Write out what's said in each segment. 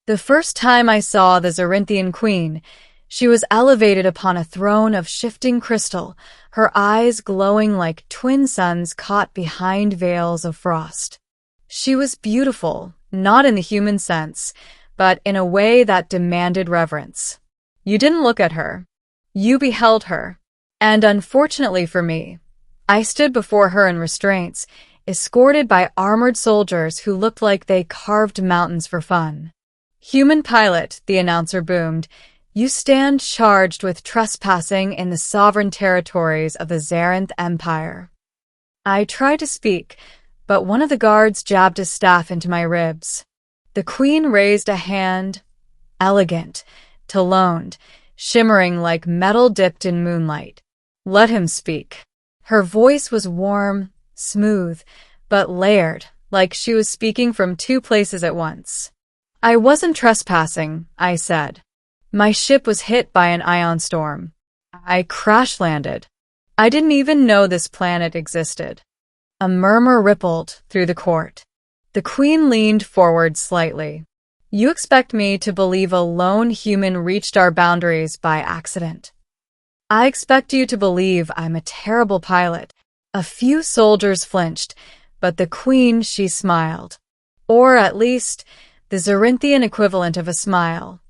The first time I saw the Zarynthian queen, she was elevated upon a throne of shifting crystal, her eyes glowing like twin suns caught behind veils of frost. She was beautiful, not in the human sense, but in a way that demanded reverence. You didn't look at her. You beheld her. And unfortunately for me, I stood before her in restraints, escorted by armored soldiers who looked like they carved mountains for fun. "Human pilot," the announcer boomed, "you stand charged with trespassing in the sovereign territories of the Zarynth Empire." I tried to speak, but one of the guards jabbed his staff into my ribs. The queen raised a hand, elegant, taloned, shimmering like metal dipped in moonlight. "Let him speak." Her voice was warm, smooth, but layered, like she was speaking from two places at once. "I wasn't trespassing," I said. "My ship was hit by an ion storm. I crash-landed. I didn't even know this planet existed." A murmur rippled through the court. The queen leaned forward slightly. "You expect me to believe a lone human reached our boundaries by accident? I expect you to believe I'm a terrible pilot." A few soldiers flinched, but the queen, she smiled. Or at least, the Zarynthian equivalent of a smile.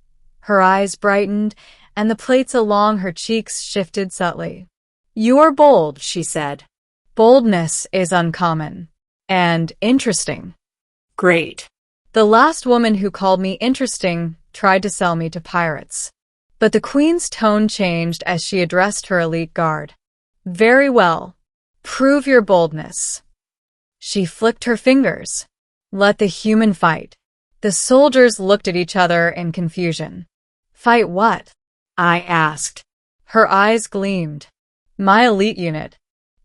Her eyes brightened, and the plates along her cheeks shifted subtly. "You are bold," she said. "Boldness is uncommon. And interesting." "Great." The last woman who called me interesting tried to sell me to pirates. But the queen's tone changed as she addressed her elite guard. "Very well. Prove your boldness." She flicked her fingers. "Let the human fight." The soldiers looked at each other in confusion. "Fight what?" I asked. Her eyes gleamed. "My elite unit.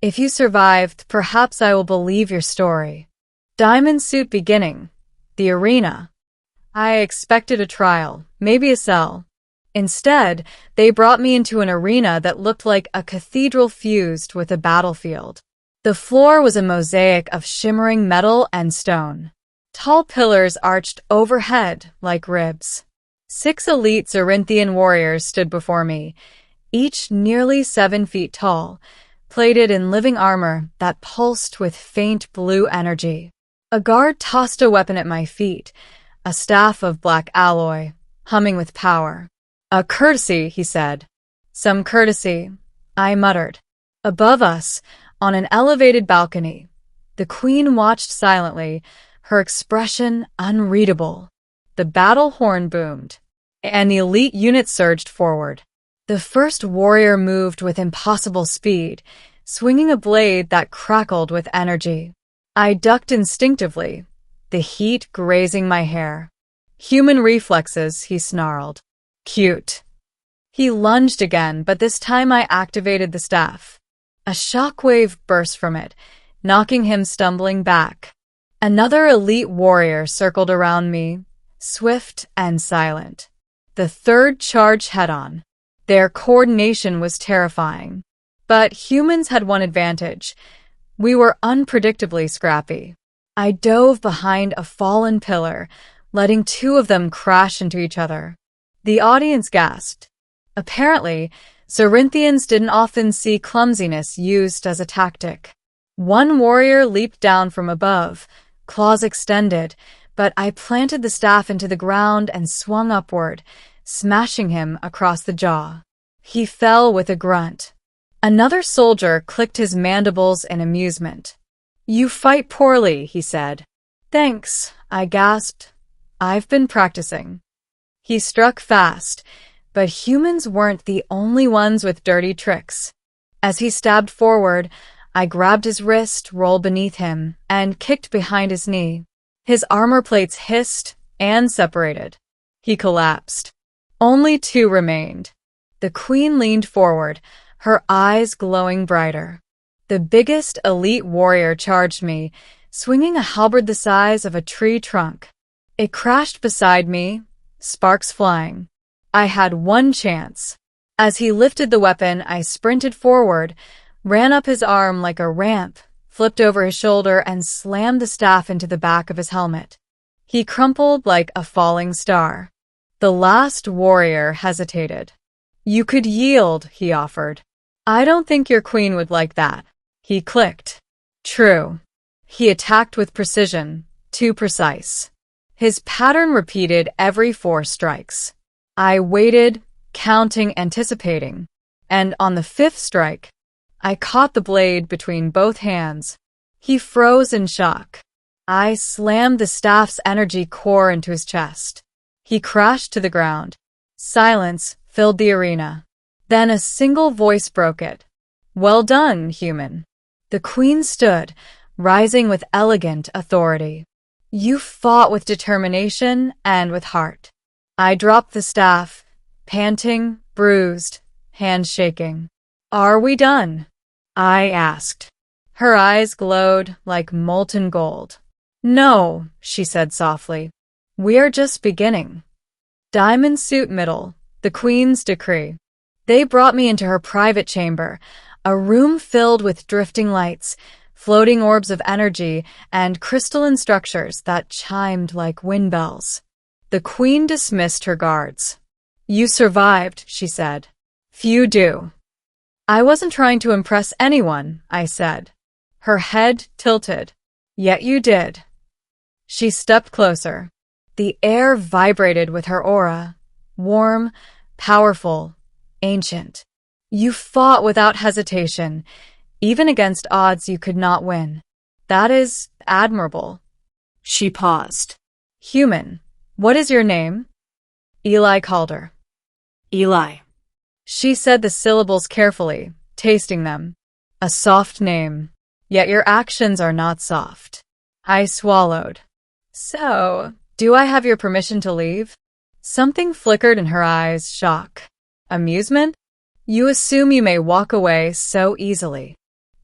If you survived, perhaps I will believe your story." Diamond suit beginning. The arena. I expected a trial, maybe a cell. Instead, they brought me into an arena that looked like a cathedral fused with a battlefield. The floor was a mosaic of shimmering metal and stone. Tall pillars arched overhead like ribs. 6 elite Zarynthian warriors stood before me, each nearly 7 feet tall, plated in living armor that pulsed with faint blue energy. A guard tossed a weapon at my feet, a staff of black alloy, humming with power. "A courtesy," he said. "Some courtesy," I muttered. Above us, on an elevated balcony, the queen watched silently, her expression unreadable. The battle horn boomed, and the elite unit surged forward. The first warrior moved with impossible speed, swinging a blade that crackled with energy. I ducked instinctively, the heat grazing my hair. "Human reflexes," he snarled. "Cute." He lunged again, but this time I activated the staff. A shockwave burst from it, knocking him stumbling back. Another elite warrior circled around me, swift and silent. The third charged head-on. Their coordination was terrifying. But humans had one advantage. We were unpredictably scrappy. I dove behind a fallen pillar, letting 2 of them crash into each other. The audience gasped. Apparently, Zarynthians didn't often see clumsiness used as a tactic. One warrior leaped down from above, claws extended, but I planted the staff into the ground and swung upward, smashing him across the jaw. He fell with a grunt. Another soldier clicked his mandibles in amusement. "You fight poorly," he said. "Thanks," I gasped. "I've been practicing." He struck fast, but humans weren't the only ones with dirty tricks. As he stabbed forward, I grabbed his wrist, rolled beneath him, and kicked behind his knee. His armor plates hissed and separated. He collapsed. Only 2 remained. The queen leaned forward, her eyes glowing brighter. The biggest elite warrior charged me, swinging a halberd the size of a tree trunk. It crashed beside me, sparks flying. I had one chance. As he lifted the weapon, I sprinted forward, ran up his arm like a ramp, flipped over his shoulder, and slammed the staff into the back of his helmet. He crumpled like a falling star. The last warrior hesitated. You could yield, he offered. I don't think your queen would like that. He clicked. True. He attacked with precision, too precise. His pattern repeated every 4 strikes. I waited, counting, anticipating. And on the 5th strike, I caught the blade between both hands. He froze in shock. I slammed the staff's energy core into his chest. He crashed to the ground. Silence filled the arena. Then a single voice broke it. Well done, human. The queen stood, rising with elegant authority. You fought with determination and with heart. I dropped the staff, panting, bruised, hands shaking. Are we done? I asked. Her eyes glowed like molten gold. No, she said softly. We are just beginning. Diamond suit middle, the queen's decree. They brought me into her private chamber, a room filled with drifting lights, floating orbs of energy, and crystalline structures that chimed like wind bells. The queen dismissed her guards. You survived, she said. Few do. I wasn't trying to impress anyone, I said. Her head tilted. Yet you did. She stepped closer. The air vibrated with her aura, warm, powerful, ancient. You fought without hesitation, even against odds you could not win. That is admirable. She paused. Human, what is your name? Eli Calder. Eli. She said the syllables carefully, tasting them. A soft name, yet your actions are not soft. I swallowed. So, do I have your permission to leave? Something flickered in her eyes, shock. Amusement? You assume you may walk away so easily.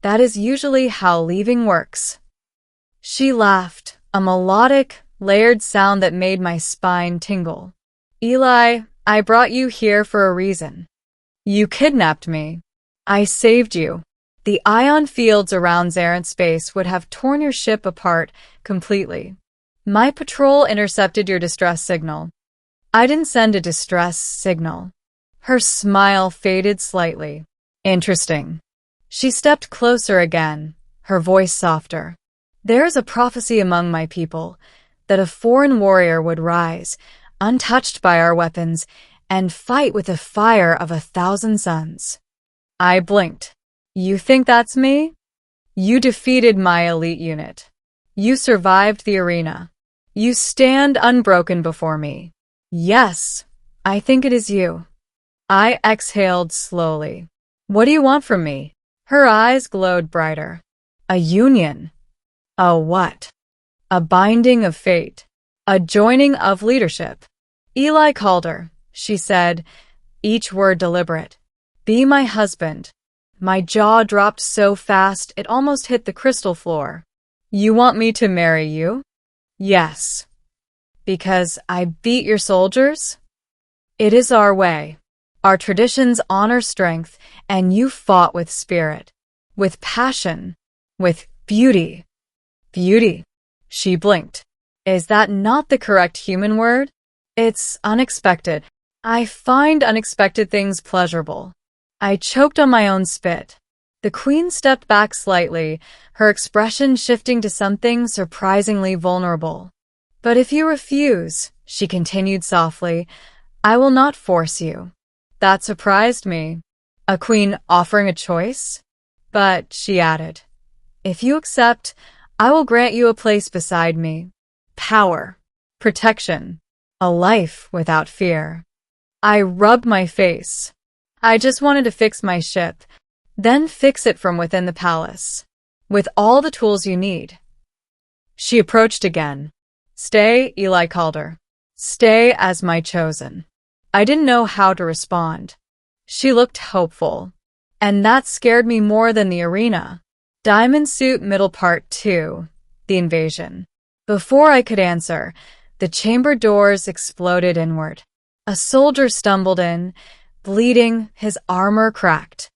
That is usually how leaving works. She laughed, a melodic, layered sound that made my spine tingle. Eli, I brought you here for a reason. You kidnapped me. I saved you. The ion fields around Zarynth space would have torn your ship apart completely. My patrol intercepted your distress signal. I didn't send a distress signal. Her smile faded slightly. Interesting. She stepped closer again, her voice softer. There is a prophecy among my people that a foreign warrior would rise, untouched by our weapons, and fight with the fire of 1,000 suns. I blinked. You think that's me? You defeated my elite unit. You survived the arena. You stand unbroken before me. Yes, I think it is you. I exhaled slowly. What do you want from me? Her eyes glowed brighter. A union. A what? A binding of fate. A joining of leadership. Eli Calder, she said, each word deliberate. Be my husband. My jaw dropped so fast it almost hit the crystal floor. You want me to marry you? Yes. Because I beat your soldiers? It is our way. Our traditions honor strength, and you fought with spirit, with passion, with beauty. Beauty. She blinked. Is that not the correct human word? It's unexpected. I find unexpected things pleasurable. I choked on my own spit. The queen stepped back slightly, her expression shifting to something surprisingly vulnerable. But if you refuse, she continued softly, I will not force you. That surprised me. A queen offering a choice? But, she added, if you accept, I will grant you a place beside me. Power. Protection. A life without fear. I rubbed my face. I just wanted to fix my ship, then fix it from within the palace, with all the tools you need. She approached again. Stay, Eli Calder. Stay as my chosen. I didn't know how to respond. She looked hopeful, and that scared me more than the arena. Diamond Suit Middle Part 2, The Invasion. Before I could answer, the chamber doors exploded inward. A soldier stumbled in, bleeding, his armor cracked.